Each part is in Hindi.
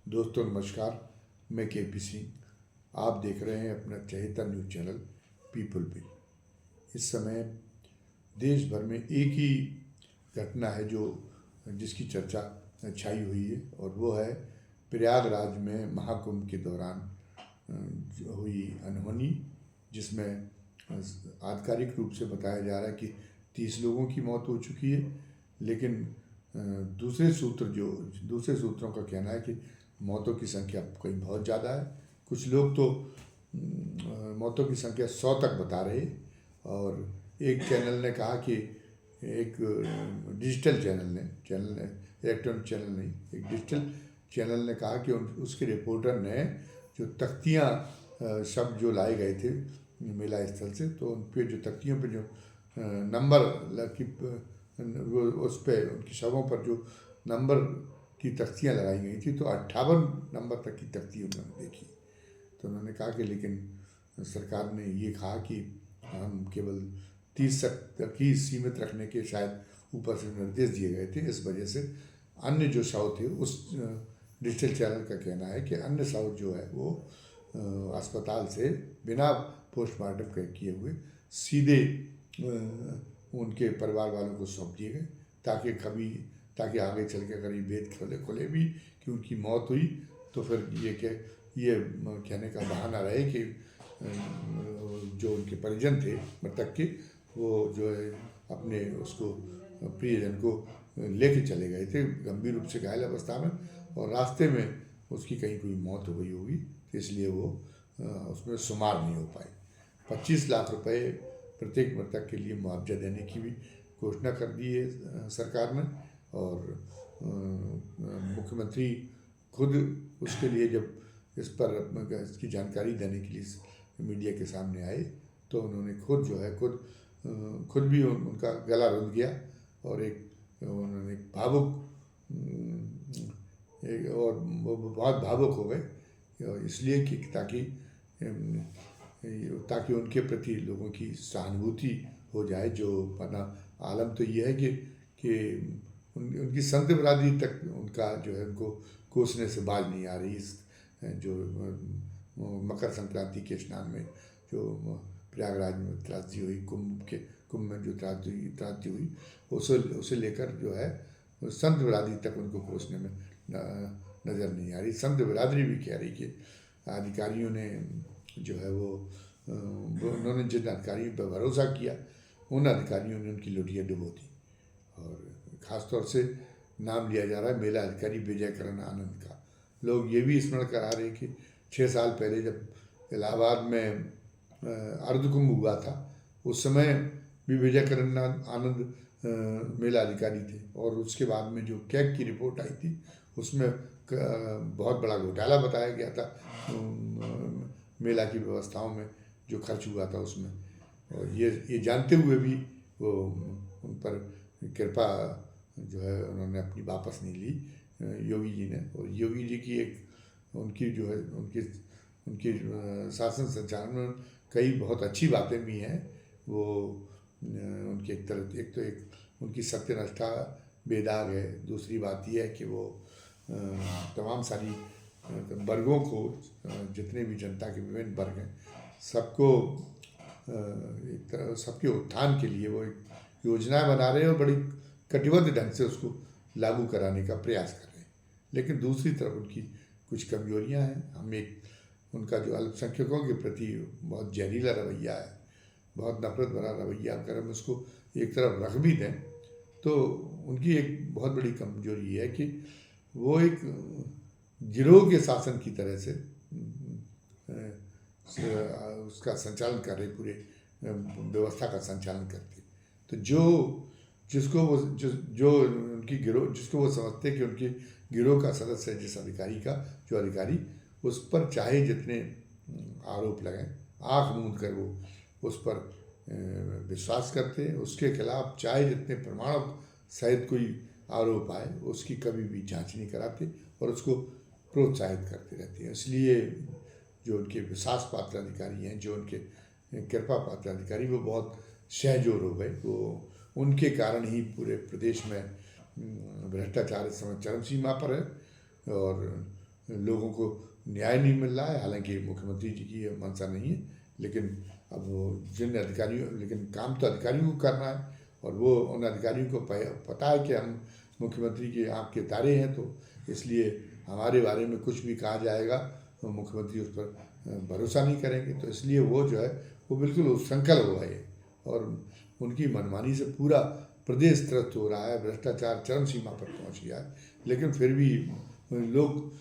दोस्तों नमस्कार। मैं केपी सिंह। आप देख रहे हैं अपना चहेता न्यूज़ चैनल पीपल पे। इस समय देश भर में एक ही घटना है जो जिसकी चर्चा छाई हुई है, और वो है प्रयागराज में महाकुंभ के दौरान जो हुई अनहोनी, जिसमें आधिकारिक रूप से बताया जा रहा है कि 30 लोगों की मौत हो चुकी है। लेकिन दूसरे सूत्रों का कहना है कि मौतों की संख्या कहीं बहुत ज़्यादा है। कुछ लोग तो मौतों की संख्या 100 तक बता रहे। और एक चैनल ने कहा कि एक डिजिटल चैनल इलेक्ट्रॉनिक चैनल नहीं, एक डिजिटल चैनल ने कहा कि उसके रिपोर्टर ने जो तख्तियाँ शब्द जो लाए गए थे मेला स्थल से, तो उन पे जो तख्तियों पे जो नंबर की उस पर उनकी शवों पर जो नंबर की तख्तियाँ लगाई गई थी, तो 58 नंबर तक की तख्ती उन्होंने देखी। तो उन्होंने कहा कि लेकिन सरकार ने ये कहा कि हम केवल 30 तक ही सीमित रखने के शायद ऊपर से निर्देश दिए गए थे। इस वजह से अन्य जो शव थे, उस डिजिटल चैनल का कहना है कि अन्य शव जो है वो अस्पताल से बिना पोस्टमार्टम किए हुए सीधे उनके परिवार वालों को सौंप दिए गए, ताकि आगे चल के अगर ये भेद खुले भी कि उनकी मौत हुई, तो फिर ये कहने का बहाना रहे कि जो उनके परिजन थे मृतक के, वो जो है अपने उसको प्रियजन को लेके चले गए थे गंभीर रूप से घायल अवस्था में, और रास्ते में उसकी कहीं कोई मौत हो गई होगी, तो इसलिए वो उसमें शुमार नहीं हो पाए। 25 लाख रुपए प्रत्येक मृतक के लिए मुआवजा देने की भी घोषणा कर दी है सरकार ने। और मुख्यमंत्री खुद उसके लिए जब इसकी जानकारी देने के लिए मीडिया के सामने आए, तो उन्होंने खुद भी उनका गला रुंध गया, और उन्होंने वो बहुत भावुक हो गए, इसलिए कि ताकि उनके प्रति लोगों की सहानुभूति हो जाए। जो वरना आलम तो ये है कि उनकी संत बरादरी तक उनका जो है उनको कोसने से बाज नहीं आ रही। जो मकर संक्रांति के स्नान में जो प्रयागराज में त्रासदी हुई, कुंभ में जो त्रासदी हुई, उसे लेकर जो है संत बरादरी तक उनको कोसने में नज़र नहीं आ रही। संत बरादरी भी कह रही कि अधिकारियों ने जो है उन्होंने जिन अधिकारियों पर भरोसा किया, उन अधिकारियों ने उनकी लुटिया डुबो दी। और ख़ासतौर से नाम लिया जा रहा है मेला अधिकारी विजयकरण आनंद का। लोग ये भी स्मरण करा रहे हैं कि 6 साल पहले जब इलाहाबाद में अर्धकुंभ हुआ था, उस समय भी विजयकरण आनंद मेला अधिकारी थे, और उसके बाद में जो कैग की रिपोर्ट आई थी, उसमें बहुत बड़ा घोटाला बताया गया था मेला की व्यवस्थाओं में जो खर्च हुआ था उसमें। और ये जानते हुए भी वो उन पर कृपा जो है उन्होंने अपनी वापस नहीं ली योगी जी ने। और योगी जी की उनकी जो है उनके शासन संचालन में कई बहुत अच्छी बातें भी हैं। वो उनकी एक उनकी सत्यनिष्ठा बेदाग है। दूसरी बात यह है कि वो तमाम सारी वर्गों को, जितने भी जनता के विभिन्न वर्ग हैं, सबके उत्थान के लिए वो एक योजना बना रहे हैं, और बड़ी कटिबद्ध ढंग से उसको लागू कराने का प्रयास कर रहे हैं। लेकिन दूसरी तरफ उनकी कुछ कमजोरियां हैं। उनका जो अल्पसंख्यकों के प्रति बहुत जहरीला रवैया है, बहुत नफरत भरा रवैया, अगर हम उसको एक तरफ रख भी दें, तो उनकी एक बहुत बड़ी कमजोरी है कि वो एक गिरोह के शासन की तरह से उसका संचालन कर रहे, पूरे व्यवस्था का संचालन करते। तो जिसको वो समझते कि उनके गिरोह का सदस्य है, जिस अधिकारी उस पर चाहे जितने आरोप लगें, आँख मूंद कर वो उस पर विश्वास करते हैं। उसके खिलाफ चाहे जितने प्रमाणों सहित कोई आरोप आए, उसकी कभी भी जांच नहीं कराते और उसको प्रोत्साहित करते रहते हैं। इसलिए जो उनके विश्वास पात्र अधिकारी हैं, जो उनके कृपा पात्र अधिकारी, वो बहुत सहजोर हो गए। वो उनके कारण ही पूरे प्रदेश में भ्रष्टाचार इस समय चरम सीमा पर है। और लोगों को न्याय नहीं मिल रहा है। हालांकि मुख्यमंत्री जी की ये मंशा नहीं है, लेकिन अब वो जिन अधिकारियों, लेकिन काम तो अधिकारियों को करना है, और वो उन अधिकारियों को पता है कि हम मुख्यमंत्री के आँख के तारे हैं, तो इसलिए हमारे बारे में कुछ भी कहा जाएगा तो मुख्यमंत्री उस पर भरोसा नहीं करेंगे। तो इसलिए वो जो है वो बिल्कुल उच्छृंखल हो गए, और उनकी मनमानी से पूरा प्रदेश त्रस्त हो रहा है, भ्रष्टाचार चरम सीमा पर पहुंच गया है। लेकिन फिर भी लोग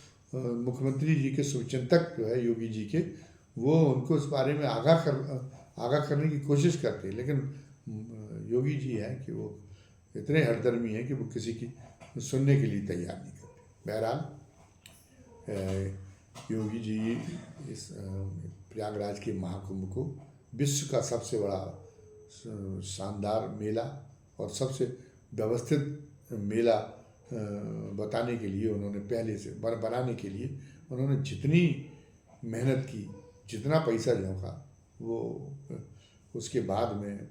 मुख्यमंत्री जी के शुभचिंतक जो है योगी जी के, वो उनको इस बारे में आगाह करने की कोशिश करते हैं, लेकिन योगी जी हैं कि वो इतने हठधर्मी हैं कि वो किसी की सुनने के लिए तैयार नहीं करते। बहरहाल योगी जी इस प्रयागराज के महाकुंभ को विश्व का सबसे बड़ा शानदार मेला और सबसे व्यवस्थित मेला बताने के लिए उन्होंने पहले से बनाने के लिए उन्होंने जितनी मेहनत की, जितना पैसा झोंका, वो उसके बाद में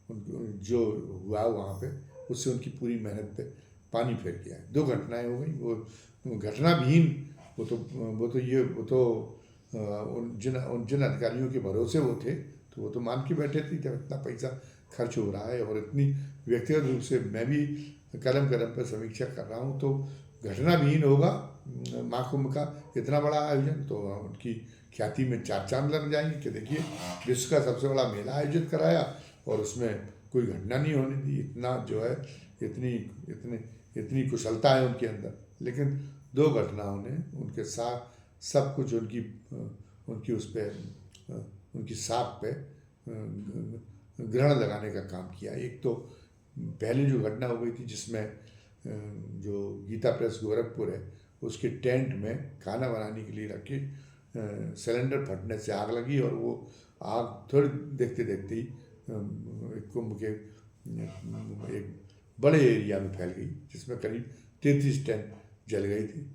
उनको जो हुआ वहाँ पे, उससे उनकी पूरी मेहनत पे पानी फिर गया है। 2 घटनाएं हो गई, वो घटना विहीन, वो तो उन जिन अधिकारियों के भरोसे वो थे, तो वो तो मान के बैठे थे जब इतना पैसा खर्च हो रहा है और इतनी व्यक्तिगत रूप से मैं भी कदम कदम पर समीक्षा कर रहा हूँ, तो घटना विहीन होगा महाकुंभ का इतना बड़ा आयोजन, तो उनकी ख्याति में 4 चांद लग जाएंगे कि देखिए विश्व का सबसे बड़ा मेला आयोजित कराया और उसमें कोई घटना नहीं होने दी। इतना जो है इतनी कुशलता है उनके अंदर, लेकिन 2 घटनाओं ने उनके साथ सब कुछ उनकी उस पर उनकी साख पे ग्रहण लगाने का काम किया। एक तो पहले जो घटना हो गई थी जिसमें जो गीता प्रेस गोरखपुर है उसके टेंट में खाना बनाने के लिए रखे सिलेंडर फटने से आग लगी, और वो आग थोड़ी देखते देखते ही कुंभ के एक बड़े एरिया में फैल गई, जिसमें करीब 33 टेंट जल गई थी।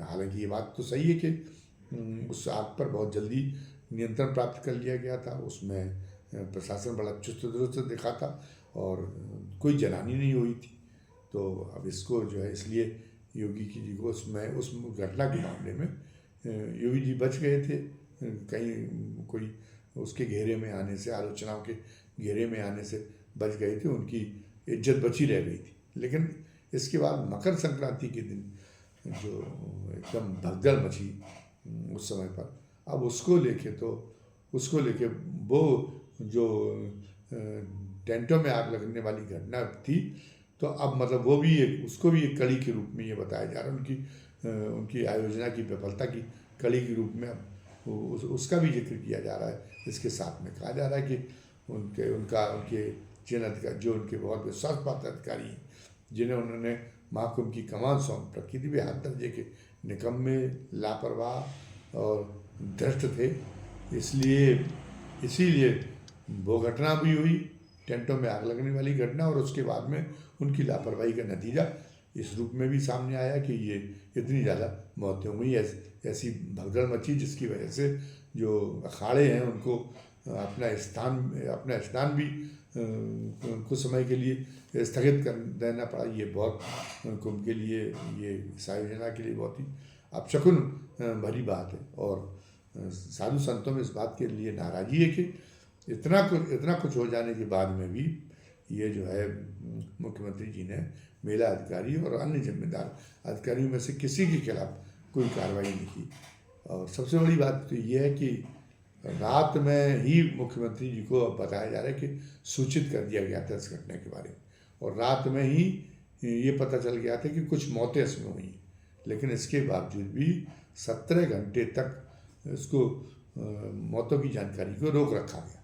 हालांकि ये बात तो सही है कि उस आग पर बहुत जल्दी नियंत्रण प्राप्त कर लिया गया था, उसमें प्रशासन बड़ा चुस्त दुरुस्त दिखा था और कोई जनहानि नहीं हुई थी। तो अब इसको जो है, इसलिए योगी जी को उस घटना के मामले में योगी जी बच गए थे, कहीं कोई उसके घेरे में आने से, आलोचनाओं के घेरे में आने से बच गए थे, उनकी इज्जत बची रह गई थी। लेकिन इसके बाद मकर संक्रांति के दिन जो एकदम भगदड़ मची उस समय पर, अब उसको लेके वो जो टेंटों में आग लगने वाली घटना थी, तो अब मतलब वो भी उसको भी एक कड़ी के रूप में ये बताया जा रहा है, उनकी आयोजना की विफलता की कड़ी के रूप में अब उसका भी जिक्र किया जा रहा है। इसके साथ में कहा जा रहा है कि उनके जिन अधिकारी, जो उनके बहुत विश्वास पात्र अधिकारी हैं, जिन्हें उन्होंने महाकुंभ की कमान सौंप रखी थी, वे हाथ दर्जे के निकम्मे, लापरवाह और भ्रष्ट थे। इसीलिए वो घटना भी हुई, टेंटों में आग लगने वाली घटना, और उसके बाद में उनकी लापरवाही का नतीजा इस रूप में भी सामने आया कि ये इतनी ज़्यादा मौतें हुई, ऐसी भगदड़ मची, जिसकी वजह से जो अखाड़े हैं उनको अपना स्नान भी कुछ समय के लिए स्थगित कर देना पड़ा। ये बहुत कुंभ के लिए, ये इस आयोजना के लिए बहुत ही अपशकुन भरी बात है, और साधु संतों में इस बात के लिए नाराज़गी है कि इतना कुछ हो जाने के बाद में भी ये जो है मुख्यमंत्री जी ने मेला अधिकारी और अन्य जिम्मेदार अधिकारियों में से किसी के खिलाफ कोई कार्रवाई नहीं की। और सबसे बड़ी बात तो ये है कि रात में ही मुख्यमंत्री जी को अब बताया जा रहा है कि सूचित कर दिया गया था इस घटना के बारे में, और रात में ही ये पता चल गया था कि कुछ मौतें इसमें हुई, लेकिन इसके बावजूद भी 17 घंटे तक इसको मौतों की जानकारी को रोक रखा गया।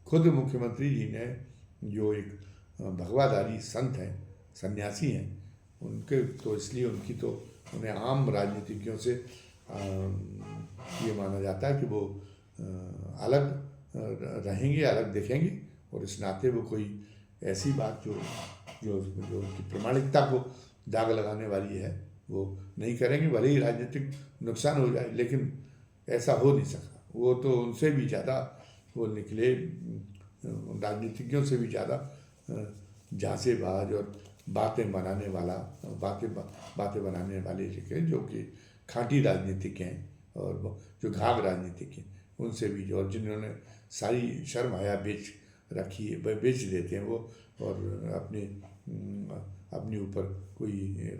खुद मुख्यमंत्री जी ने, जो एक भगवाधारी संत हैं, सन्यासी हैं, उनके तो इसलिए उन्हें आम राजनीतिज्ञों से ये माना जाता है कि वो अलग रहेंगे, अलग दिखेंगे, और इस नाते वो कोई ऐसी बात जो उनकी प्रामाणिकता को दाग लगाने वाली है वो नहीं करेंगे, भले ही राजनीतिक नुकसान हो जाए, लेकिन ऐसा हो नहीं सका। वो तो उनसे भी ज़्यादा वो निकले, राजनीतिज्ञों से भी ज़्यादा झांसेबाज और बातें बनाने वाले निकले, जो कि खाँटी राजनीतिक हैं और जो घाघ राजनीतिक हैं उनसे भी, और जिन्होंने सारी शर्म हया बेच रखी है, बेच देते हैं वो, और अपने ऊपर कोई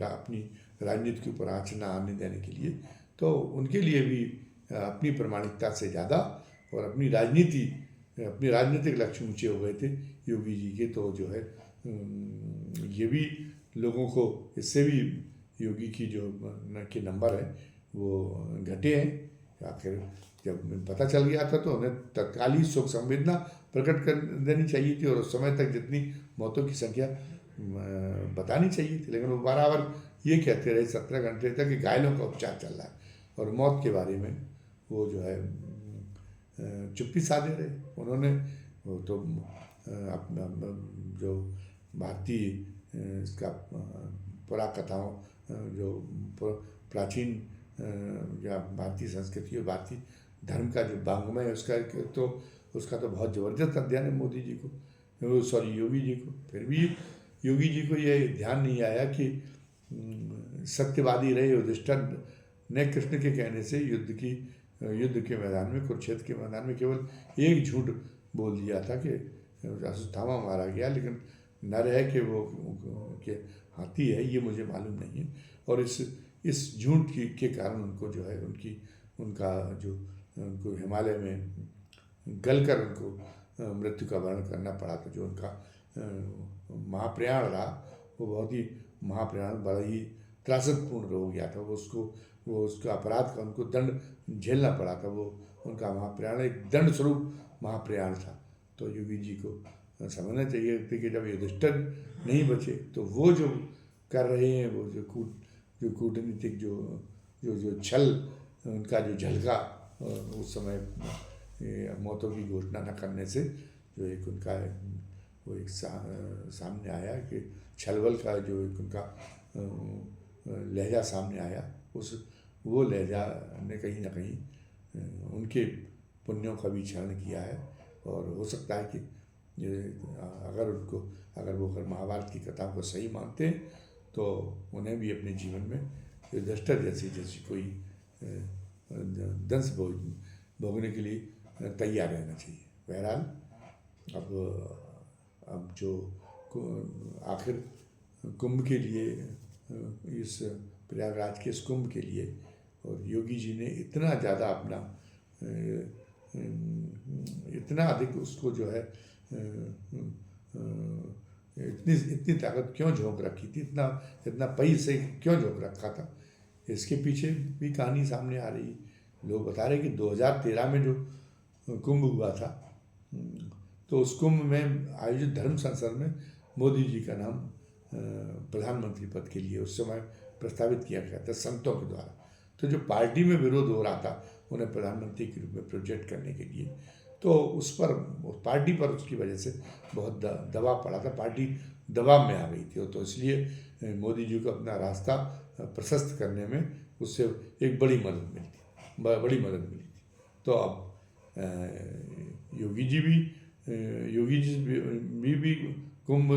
अपनी राजनीति के ऊपर आँच ना आने देने के लिए, तो उनके लिए भी अपनी प्रामाणिकता से ज़्यादा और अपनी राजनीतिक लक्ष्य ऊँचे हो गए थे योगी जी के। तो जो है ये भी लोगों को, इससे भी योगी की जो के नंबर है वो घटे हैं। आखिर जब पता चल गया था तो उन्हें तत्काल ही शोक संवेदना प्रकट कर देनी चाहिए थी और उस समय तक जितनी मौतों की संख्या बतानी चाहिए थी, लेकिन वो बराबर ये कहते रहे 17 घंटे तक कि घायलों का उपचार चल रहा है, और मौत के बारे में वो जो है चुप्पी साधे रहे। उन्होंने वो तो अपना जो भारतीय इसका पुराकथाओं, जो प्राचीन या भारतीय संस्कृति और भारतीय धर्म का जो वाङ्मय है उसका तो बहुत ज़बरदस्त अध्ययन है मोदी जी को, सॉरी योगी जी को। फिर भी योगी जी को ये ध्यान नहीं आया कि सत्यवादी रहे युधिष्ठिर ने कृष्ण के कहने से युद्ध के मैदान में, कुरुक्षेत्र के मैदान में केवल एक झूठ बोल दिया था कि अश्वत्थामा मारा गया, लेकिन नर है कि वो के हाथी है ये मुझे मालूम नहीं है। और इस झूठ के कारण उनको जो है उनको हिमालय में गलकर उनको मृत्यु का वर्ण करना पड़ा था। जो उनका महाप्रयाण रहा वो बहुत ही महाप्रयाण बड़ा ही त्रासदपूर्ण हो गया था। वो उसका अपराध का उनको दंड झेलना पड़ा था। वो उनका महाप्रयाण एक दंड स्वरूप महाप्रयाण था। तो योगी जी को समझना चाहिए कि जब युधिष्ठिर नहीं बचे तो वो जो कर रहे हैं, वो जो कूटनीतिक जो छल उनका जो झलका उस समय मौतों की घोषणा न करने से जो एक उनका वो एक सामने आया कि छलबल का जो एक उनका लहजा सामने आया, वो लहजा ने कहीं ना कहीं उनके पुण्यों का भी क्षरण किया है। और हो सकता है कि अगर वो महाभारत की कथाओं को सही मानते हैं तो उन्हें भी अपने जीवन में युधिष्ठिर जैसी कोई दंश भोगने के लिए तैयार रहना चाहिए। बहरहाल अब जो आखिर कुंभ के लिए, इस प्रयागराज के इस कुंभ के लिए, और योगी जी ने इतना ज़्यादा अपना इतना अधिक उसको जो है इतनी ताकत क्यों झोंक रखी थी, इतना पैसे क्यों झोंक रखा था, इसके पीछे भी कहानी सामने आ रही। लोग बता रहे कि 2013 में जो कुंभ हुआ था तो उस कुंभ में आयोजित धर्म संसद में मोदी जी का नाम प्रधानमंत्री पद के लिए उस समय प्रस्तावित किया गया था संतों के द्वारा। तो जो पार्टी में विरोध हो रहा था उन्हें प्रधानमंत्री के रूप में प्रोजेक्ट करने के लिए, तो उस पार्टी पर उसकी वजह से बहुत दबाव पड़ा था, पार्टी दबाव में आ गई थी। तो इसलिए मोदी जी को अपना रास्ता प्रशस्त करने में उससे एक बड़ी मदद मिली थी। तो अब योगी जी भी कुंभ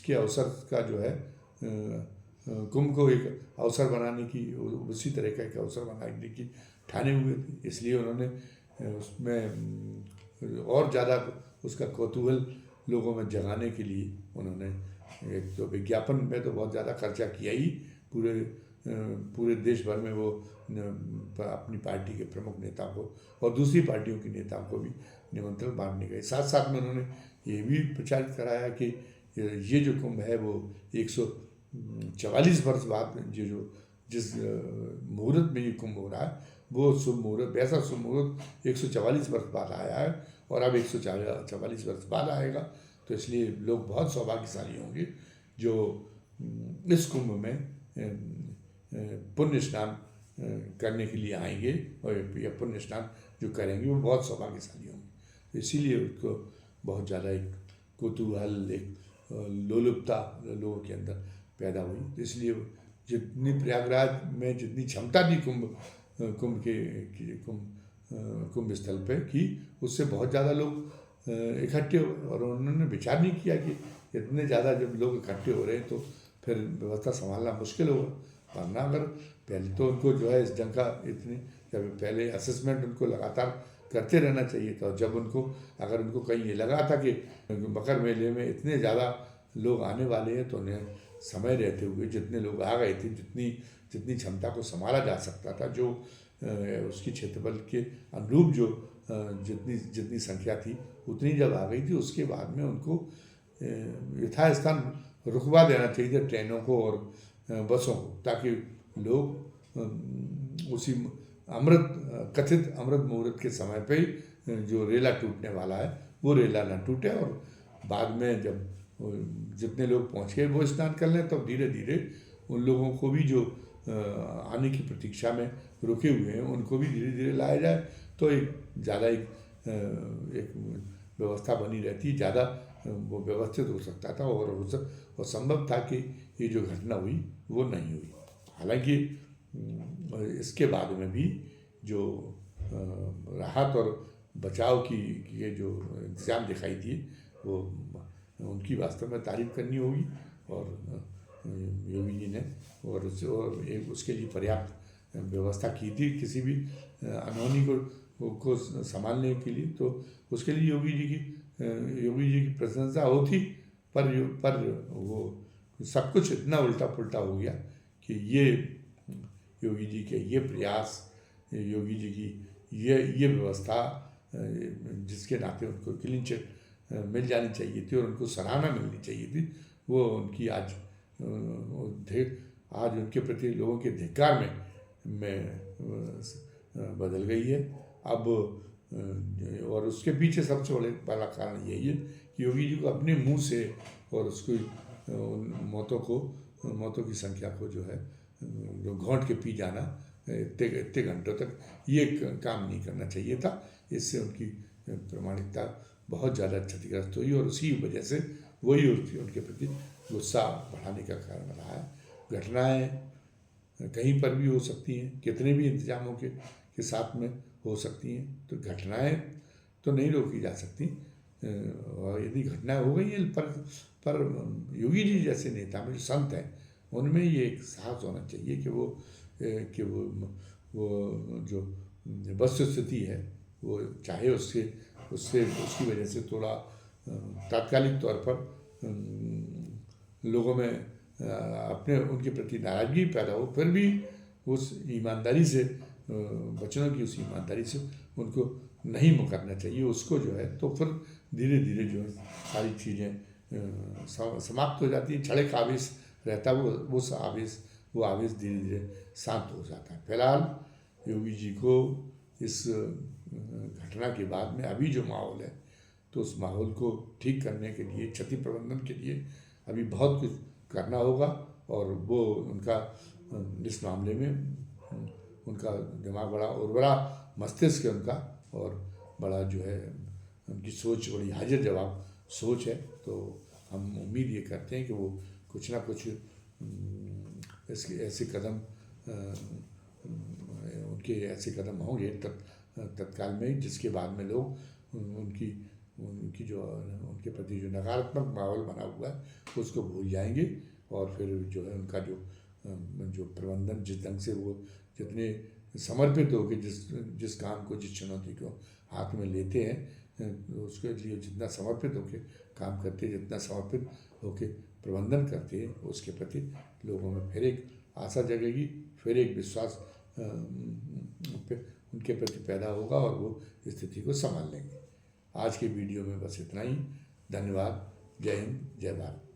के अवसर का जो है कुंभ को एक अवसर बनाने की, उसी तरह का एक अवसर बनाने की ठाने हुए थे। इसलिए उन्होंने उसमें और ज़्यादा उसका कौतूहल लोगों में जगाने के लिए उन्होंने एक तो विज्ञापन में तो बहुत ज़्यादा खर्चा किया ही, पूरे देश भर में वो अपनी पार्टी के प्रमुख नेताओं को और दूसरी पार्टियों के नेताओं को भी निमंत्रण बांटने गए। साथ साथ में उन्होंने ये भी प्रचारित कराया कि ये जो कुंभ है वो 144 वर्ष बाद जिस मुहूर्त में ये कुंभ हो रहा है वो शुभ मुहूर्त, वैसा शुभ मुहूर्त 144 वर्ष बाद आया है और अब 144 वर्ष बाद आएगा। तो इसलिए लोग बहुत सौभाग्यशाली होंगे जो इस कुंभ में पुण्य स्नान करने के लिए आएंगे, और या पुण्य स्नान जो करेंगे वो बहुत सौभाग्यशाली होंगे। इसीलिए उसको बहुत ज़्यादा एक कौतूहल, एक लोलुपता लोगों के अंदर पैदा हुई। तो इसलिए जितनी प्रयागराज में जितनी क्षमता थी कुंभ स्थल पे की, उससे बहुत ज़्यादा लोग इकट्ठे हो, और उन्होंने विचार नहीं किया कि इतने ज़्यादा जब लोग इकट्ठे हो रहे हैं तो फिर व्यवस्था संभालना मुश्किल होगा। वरना अगर पहले तो उनको जो है इस ढंग का इतने जब पहले असेसमेंट उनको लगातार करते रहना चाहिए था। और जब उनको अगर उनको कहीं ये लगा था कि मकर मेले में इतने ज़्यादा लोग आने वाले हैं, तो उन्हें समय रहते हुए जितने लोग आ गए थे, जितनी जितनी क्षमता को संभाला जा सकता था, जो उसकी क्षेत्रफल के अनुरूप जो जितनी जितनी संख्या थी उतनी जब आ गई थी, उसके बाद में उनको यथास्थान रुकवा देना चाहिए था ट्रेनों को और बसों को, ताकि लोग उसी कथित अमृत मुहूर्त के समय पे ही जो रेला टूटने वाला है वो रेला ना टूटे, और बाद में जब जितने लोग पहुंच गए वो स्नान कर लें, तब धीरे धीरे उन लोगों को भी जो आने की प्रतीक्षा में रुके हुए हैं उनको भी धीरे धीरे लाया जाए, तो एक ज़्यादा एक व्यवस्था बनी रहती, ज़्यादा वो व्यवस्थित हो सकता था और संभव था कि ये जो घटना हुई वो नहीं हुई। हालांकि इसके बाद में भी जो राहत और बचाव की ये जो इंतजाम दिखाई दिए वो उनकी वास्तव में तारीफ करनी होगी, और योगी जी ने और उसके लिए पर्याप्त व्यवस्था की थी किसी भी अनहोनी को संभालने के लिए। तो उसके लिए योगी जी की प्रशंसा होती, पर वो सब कुछ इतना उल्टा पुल्टा हो गया कि ये योगी जी के ये प्रयास, योगी जी की ये व्यवस्था, जिसके नाते उनको क्लीन चिट मिल जानी चाहिए थी और उनको सराहना मिलनी चाहिए थी, वो उनकी आज उनके प्रति लोगों के धिक्कार में बदल गई है अब। और उसके पीछे सबसे बड़ा कारण यही है कि योगी जी को अपने मुंह से और उसकी मौतों की संख्या को जो है जो घोंट के पी जाना इतने घंटों तक, ये काम नहीं करना चाहिए था। इससे उनकी प्रामाणिकता बहुत ज़्यादा क्षतिग्रस्त हुई और उसी वजह से वही उनके प्रति गुस्सा बढ़ाने का कारण रहा है। घटनाएं कहीं पर भी हो सकती हैं, कितने भी इंतजामों के साथ में हो सकती हैं, तो घटनाएं तो नहीं रोकी जा सकती। और यदि घटनाएं हो गई हैं, पर योगी जी जैसे नेता में जो संत हैं उनमें ये एक साहस होना चाहिए कि वो जो वस्तुस्थिति है वो चाहे उसकी वजह से थोड़ा तात्कालिक तौर पर लोगों में उनके प्रति नाराजगी पैदा हो, फिर भी उस ईमानदारी से वचनों की उस ईमानदारी से उनको नहीं मुकरना चाहिए उसको जो है। तो फिर धीरे धीरे जो है सारी चीज़ें समाप्त हो जाती है। क्षणिक आवेश रहता है, वो आवेश धीरे धीरे शांत हो जाता है। फिलहाल योगी जी को इस घटना के बाद में अभी जो माहौल है, तो उस माहौल को ठीक करने के लिए, क्षति प्रबंधन के लिए अभी बहुत कुछ करना होगा। और वो उनका इस मामले में उनका दिमाग बड़ा उर्वरा मस्तिष्क है उनका, और बड़ा जो है उनकी सोच बड़ी हाजिर जवाब सोच है। तो हम उम्मीद ये करते हैं कि वो कुछ ना कुछ ऐसे कदम उनके ऐसे कदम होंगे तत्काल में, जिसके बाद में लोग उनकी जो उनके प्रति जो नकारात्मक माहौल बना हुआ है उसको भूल जाएंगे, और फिर जो है उनका जो प्रबंधन जिस ढंग से वो जितने समर्पित होकर जिस काम को, जिस चुनौती को हाथ में लेते हैं, उसके लिए जितना समर्पित होकर काम करते हैं, जितना समर्पित होकर प्रबंधन करते हैं, उसके प्रति लोगों में फिर एक आशा जगेगी, फिर एक विश्वास उनके प्रति पैदा होगा और वो स्थिति को संभाल लेंगे। आज के वीडियो में बस इतना ही। धन्यवाद। जय हिंद, जय भारत।